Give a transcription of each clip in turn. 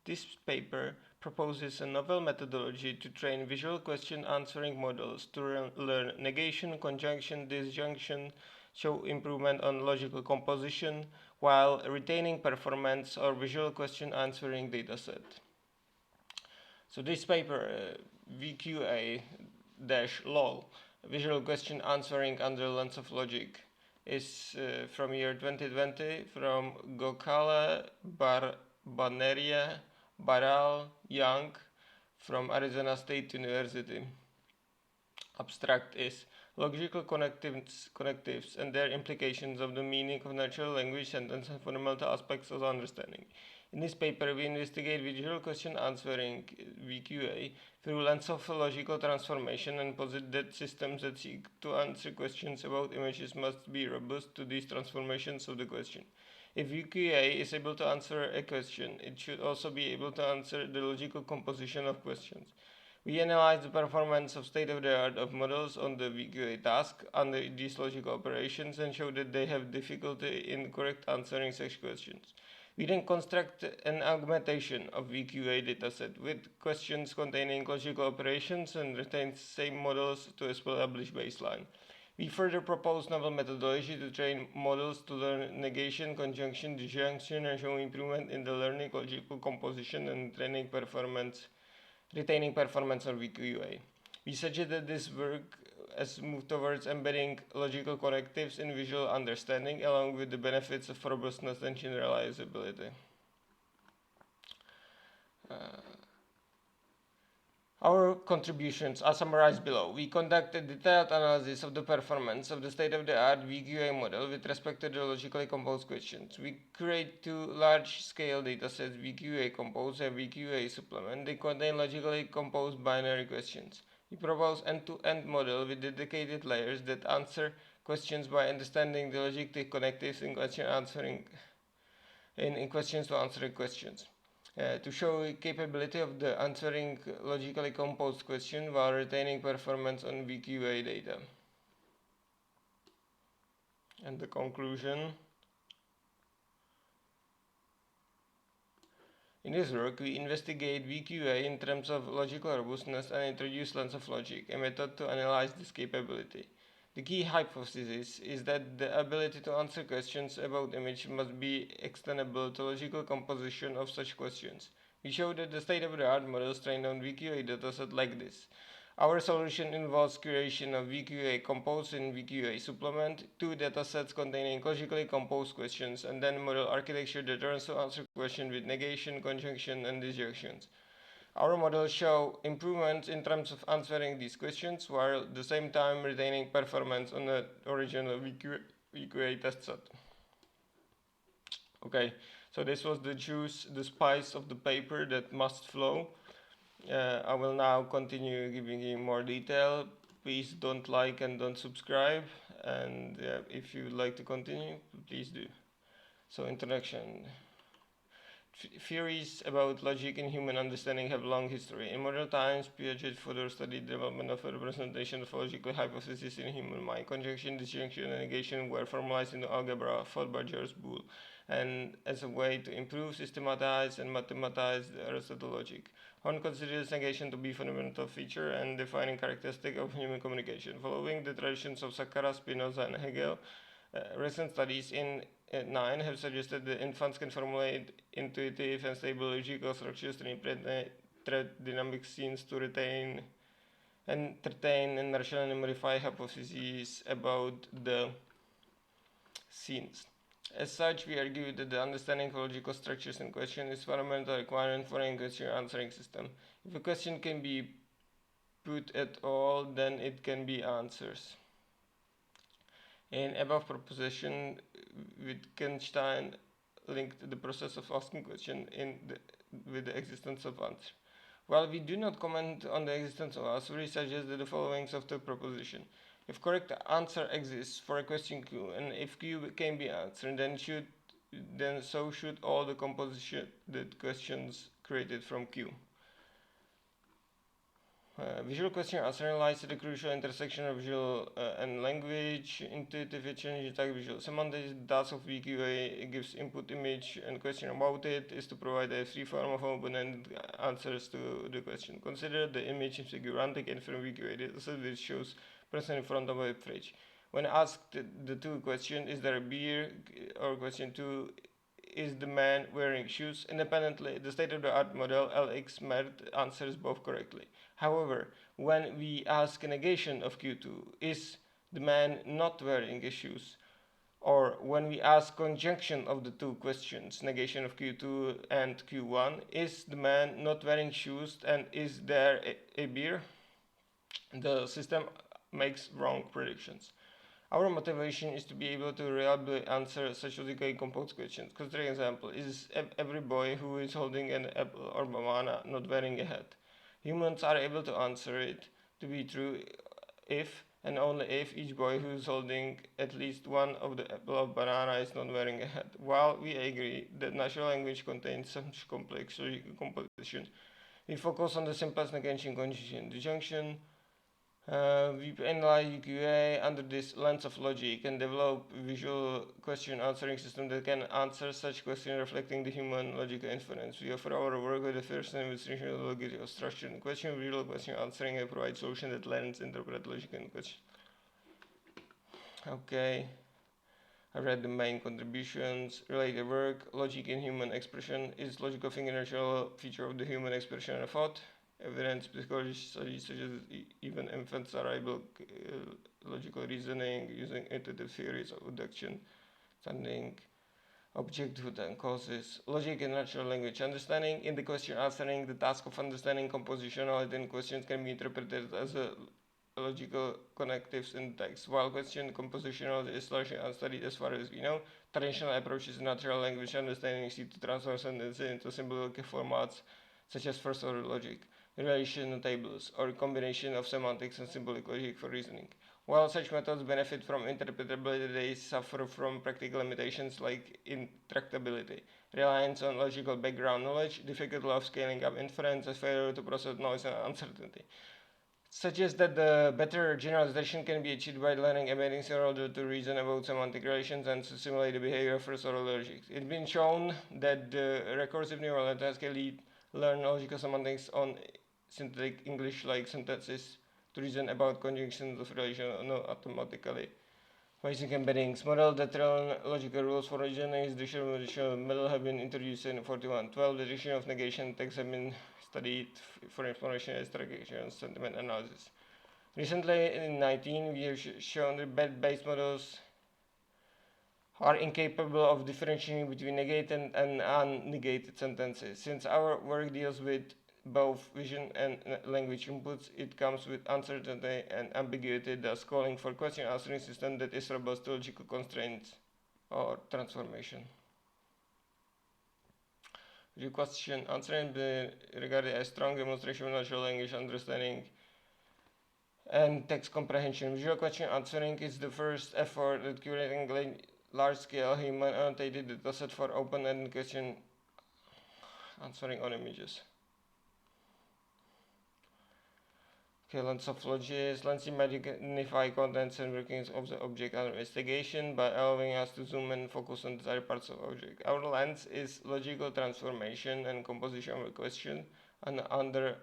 This paper proposes a novel methodology to train visual question answering models to learn negation, conjunction, disjunction, show improvement on logical composition, while retaining performance or visual question answering dataset. So this paper, VQA-LOL, Visual Question Answering Under Lens of Logic, is from year 2020 from Gokala, Baneria, Baral, Young from Arizona State University. Abstract is logical connectives and their implications of the meaning of natural language sentence and fundamental aspects of understanding. In this paper, we investigate visual question answering VQA through lens of logical transformation and posit that systems that seek to answer questions about images must be robust to these transformations of the question. If VQA is able to answer a question, it should also be able to answer the logical composition of questions. We analyze the performance of state-of-the-art of models on the VQA task under these logical operations and show that they have difficulty in correct answering such questions. We then construct an augmentation of VQA dataset with questions containing logical operations and retain same models to establish baseline. We further propose novel methodology to train models to learn negation, conjunction, disjunction, and show improvement in the learning logical composition and retaining performance on VQA. We suggest that this work has moved towards embedding logical connectives in visual understanding along with the benefits of robustness and generalizability. Our contributions are summarized below. We conducted detailed analysis of the performance of the state-of-the-art VQA model with respect to the logically composed questions. We create two large-scale datasets, VQA Compose and VQA Supplement. They contain logically composed binary questions. We propose end-to-end model with dedicated layers that answer questions by understanding the logical connectives in questions to answering questions. To show capability of the answering logically composed question while retaining performance on VQA data. And the conclusion. In this work, we investigate VQA in terms of logical robustness and introduce lens of logic, a method to analyze this capability. The key hypothesis is that the ability to answer questions about image must be extendable to logical composition of such questions. We show that the state-of-the-art models trained on VQA dataset like this. Our solution involves creation of VQA Compose and VQA Supplement, two datasets containing logically composed questions, and then model architecture that learns to answer questions with negation, conjunction, and disjunctions. Our models show improvements in terms of answering these questions while at the same time retaining performance on the original VQA test set. Okay, so this was the juice, the spice of the paper that must flow. I will now continue giving you more detail. Please don't like and don't subscribe. And if you would like to continue, please do. So introduction. Theories about logic and human understanding have long history. In modern times, Piaget further studied development of a representation of logical hypotheses in human mind. Conjunction, disjunction, and negation were formalized into algebra, thought by George Boole, and as a way to improve, systematize, and mathematize the Aristotle logic. Horn considers negation to be a fundamental feature and defining characteristic of human communication. Following the traditions of Sakkara, Spinoza, and Hegel, recent studies in 9 have suggested that infants can formulate intuitive and stable logical structures to interpret dynamic scenes to entertain and rationally modify hypotheses about the scenes. As such, we argue that the understanding of logical structures in question is a fundamental requirement for any question answering system. If a question can be put at all, then it can be answers. In above proposition, Wittgenstein linked the process of asking question with the existence of answer. While we do not comment on the existence of answer, we suggest that the following of the proposition. If correct answer exists for a question Q, and if Q can be answered, then so should all the composition that questions created from Q. Visual question answering lies at the crucial intersection of visual and language. Intuitive change like visual semantics. The task of VQA gives input image and question about it is to provide a free form of open-ended answers to the question. Consider the image in figure 1 taken from VQA dataset which shows person in front of a fridge. When asked the two questions, is there a beer, or question 2, is the man wearing shoes? Independently, the state-of-the-art model LX-MERT answers both correctly. However, when we ask a negation of Q2, is the man not wearing his shoes? Or when we ask conjunction of the two questions, negation of Q2 and Q1, is the man not wearing shoes and is there a beer? The system makes wrong predictions. Our motivation is to be able to reliably answer such logically composed questions. Consider an example: is every boy who is holding an apple or banana not wearing a hat? Humans are able to answer it to be true if and only if each boy who is holding at least one of the apple or banana is not wearing a hat. While we agree that natural language contains such complex logical composition, we focus on the simplest negation conjunction. The junction we analyze VQA under this lens of logic and develop visual question answering system that can answer such questions reflecting the human logical inference. We offer our work with the first demonstration of logical structure and question, visual question answering, and provide solution that learns interpret logic and question. Okay, I read the main contributions. Related work: logic in human expression. Is logical thinking a natural feature of the human expression and thought? Evidence psychology studies such as even infants are able logical reasoning using intuitive theories of induction, understanding objecthood and causes. Logic in natural language understanding. In the question answering, the task of understanding compositionality in questions can be interpreted as a logical connectives in text. While question compositionality is largely unstudied as far as we know, traditional approaches in natural language understanding seek to transform sentences into symbolic formats such as first-order logic, relational tables, or combination of semantics and symbolic logic for reasoning. While such methods benefit from interpretability, they suffer from practical limitations like intractability, reliance on logical background knowledge, difficulty of scaling up inference, and failure to process noise and uncertainty. Suggests that the better generalization can be achieved by learning embeddings in order to reason about semantic relations and to simulate the behavior of first-order logic. It's been shown that the recursive neural networks can learn logical semantics on synthetic English-like sentences to reason about conjunctions of relation automatically. Basic embeddings. Models that learn logical rules for reasoning is distribution model have been introduced in 4112. The direction of negation texts have been studied for information extraction and sentiment analysis. Recently, in 19, we have shown that bed-based models are incapable of differentiating between negated and unnegated sentences. Since our work deals with both vision and language inputs, it comes with uncertainty and ambiguity, thus calling for question answering system that is robust to logical constraints or transformation. The question answering regarded a strong demonstration of natural language understanding and text comprehension. Visual question answering is the first effort at curating large-scale human annotated dataset for open-ended question answering on images. Okay, lens of logic. Lens magnify contents and workings of the object under investigation by allowing us to zoom and focus on desired parts of the object. Our lens is logical transformation and composition of a question, and under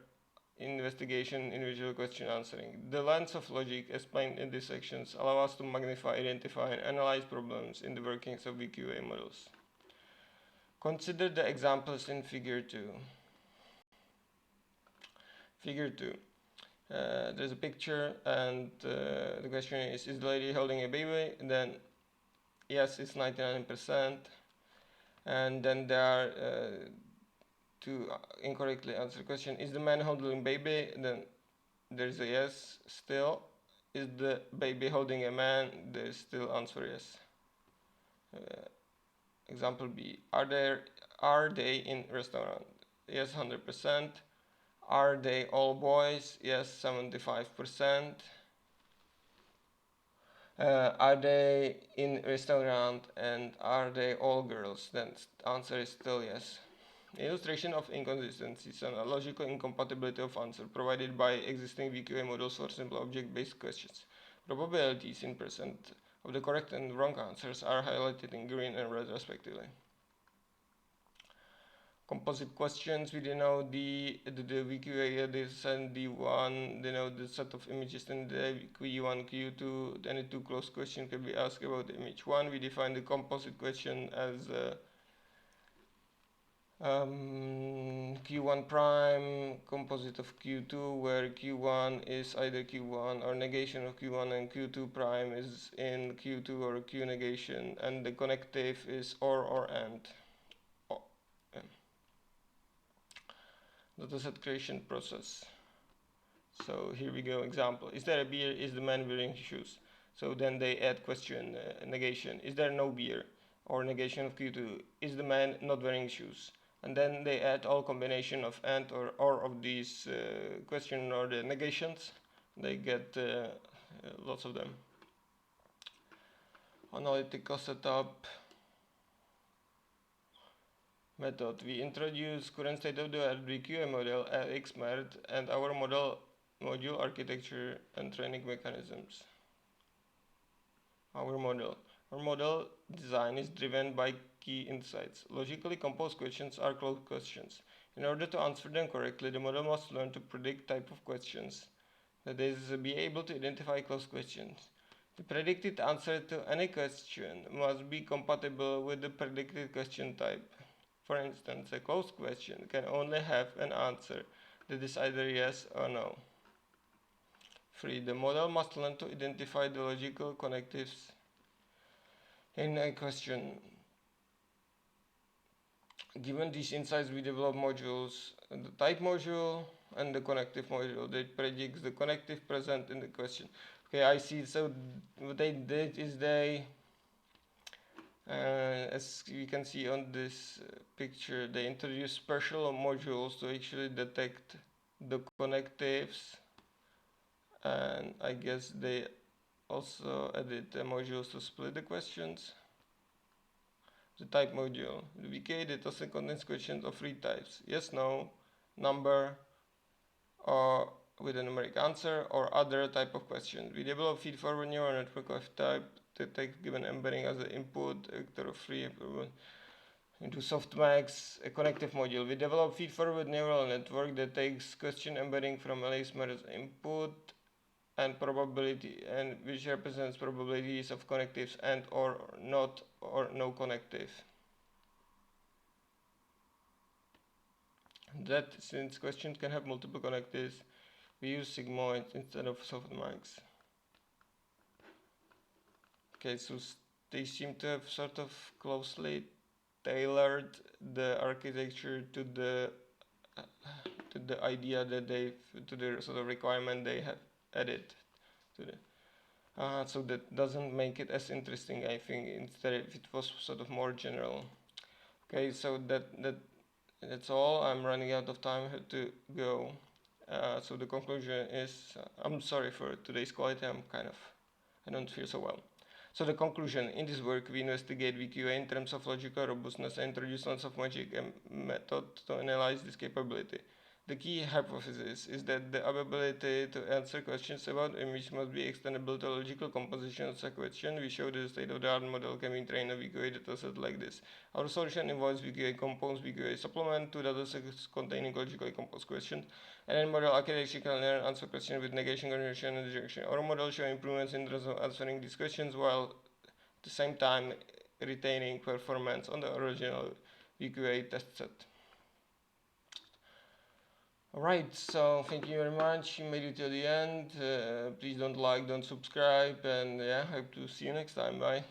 investigation in visual question answering. The lens of logic explained in these sections allow us to magnify, identify, and analyze problems in the workings of VQA models. Consider the examples in Figure 2. Figure 2. There's a picture and the question is the lady holding a baby? And then yes, it's 99%. And then there are to incorrectly answer the question, is the man holding baby? And then there's a yes still. Is the baby holding a man? There's still answer yes. Example B, are they in restaurant? Yes, 100%. Are they all boys? Yes, 75%. Are they in restaurant and are they all girls? Then answer is still yes. Illustration of inconsistencies and a logical incompatibility of answer provided by existing VQA models for simple object-based questions. Probabilities in percent of the correct and wrong answers are highlighted in green and red respectively. Composite questions, we denote the VQA this and D1, denote the set of images in the Q1, Q2. Any two close questions can be asked about image 1. We define the composite question as Q1 prime composite of Q2, where Q1 is either Q1 or negation of Q1 and Q2 prime is in Q2 or Q negation, and the connective is or and. Dataset creation process. So here we go. Example: is there a beer? Is the man wearing shoes? So then they add question negation: is there no beer? Or negation of Q2: is the man not wearing shoes? And then they add all combination of and or of these question or the negations. They get lots of them. Analytical setup method. We introduce current state-of-the-art VQA model XMERT and our module architecture and training mechanisms. Our model design is driven by key insights. Logically composed questions are closed questions. In order to answer them correctly, the model must learn to predict type of questions. That is, be able to identify closed questions. The predicted answer to any question must be compatible with the predicted question type. For instance, a closed question can only have an answer that is either yes or no. 3. The model must learn to identify the logical connectives in a question. Given these insights, we develop modules, the type module and the connective module that predicts the connective present in the question. Okay, I see. So what they did is as you can see on this picture, they introduced special modules to actually detect the connectives, and I guess they also added modules to split the questions. The type module. The VQA dataset contains questions of 3 types: yes, no, number, or with a numeric answer, or other type of question. We develop feed-forward neural network of type to take given embedding as an input, vector of 3 into softmax, a connective module. We develop feed-forward neural network that takes question embedding from LSMER's input and probability, and which represents probabilities of connectives and or not or no connective. That since questions can have multiple connectives, we use sigmoid instead of softmax. Okay, so they seem to have sort of closely tailored the architecture to the idea that to the sort of requirement they have added to the. So that doesn't make it as interesting, I think. Instead, if it was sort of more general. Okay, so that's all. I'm running out of time. I have to go. So the conclusion is, I'm sorry for today's quality. I don't feel so well. So the conclusion: in this work, we investigate VQA in terms of logical robustness and introduce lots of magic and method to analyze this capability. The key hypothesis is that the ability to answer questions about image must be extendable to logical composition of a question. We show that the state-of-the-art model can be trained on VQA dataset like this. Our solution involves VQA composed VQA supplement to datasets containing logically composed questions, and then model architecture can learn and answer questions with negation, conjunction, and disjunction. Our model shows improvements in terms of answering these questions while at the same time retaining performance on the original VQA test set. Alright, so thank you very much. You made it till the end. Please don't subscribe, and yeah, hope to see you next time. Bye.